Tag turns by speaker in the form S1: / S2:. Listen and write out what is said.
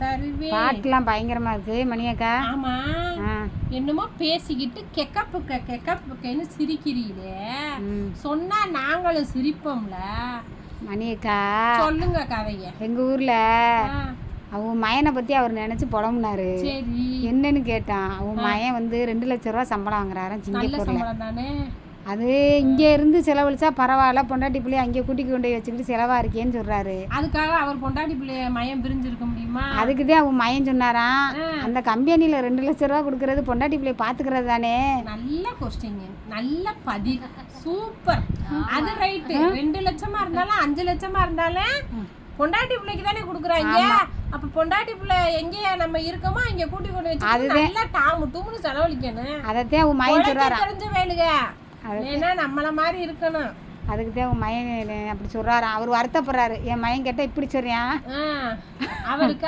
S1: தருவேன்.
S2: பாட்டுலாம் பயங்கரமா இருக்கு மணியக்கா.
S1: ஆமா, என்னமோ பேசிக்கிட்டு கெக்கப்புக்கன்னு சிரிக்கிறீங்களே, சொன்னா நாங்களும் சிரிப்போம்ல
S2: மணியக்கா.
S1: சொல்லுங்க கதைய.
S2: எங்க ஊர்ல அவங்க மயனை பத்தி அவர் நினைச்சு புலம்புனாரு.
S1: சரி,
S2: என்னன்னு கேட்டான். அவங்க மயன் வந்து 2 லட்சம் ரூபா சம்பளம் வாங்குறாராம் சிங்கப்பூர்ல.
S1: தானே
S2: அது இங்க இருந்து செலவழிச்சா பரவாயில்ல, பொண்டாட்டி பிள்ளைய அங்கே கூட்டிட்டு கொண்டு போய் வச்சுக்கிட்டு செலவா இருக்கேன்னு சொல்றாரு.
S1: அதுக்காக அவர் பொண்டாட்டி பிள்ளைய மயம் பிரிஞ்சிருக்க முடியுமா?
S2: அதுக்குதான் அவன் மயன் சொன்னாராம், அந்த கம்பெனில 2 லட்சம் ரூபா கொடுக்கறது பொண்டாட்டி பிள்ளைய பாத்துக்கிறது தானே.
S1: நல்ல கொஸ்டின், நல்ல பதில், சூப்பர். அது ரைட்டு. 2 லட்சமா இருந்தாலும் 5 லட்சமா இருந்தாலும் பொண்டாட்டி பிள்ளைக்கு தானே கொடுக்குறாங்க. அப்ப பொண்டாட்டி பிள்ளை எங்கேயா நம்ம இருக்கோமோ அங்க கூட்டி கொண்டு வச்சு நல்லா டாமு டூமுன்னு செலவழிக்கணும்.
S2: அதத்தான் அவன் மயன் சொல்றாரா.
S1: தெரிஞ்ச வேலுங்க, ஏன்னா நம்மள மாதிரி இருக்கணும்.
S2: அதுக்கு தான் உன் மயன் அப்படி சொல்றாராம். அவர் வருத்தப்படுறாரு, என் மயன் கேட்டா இப்படி சொல்றியான்.
S1: அவருக்கு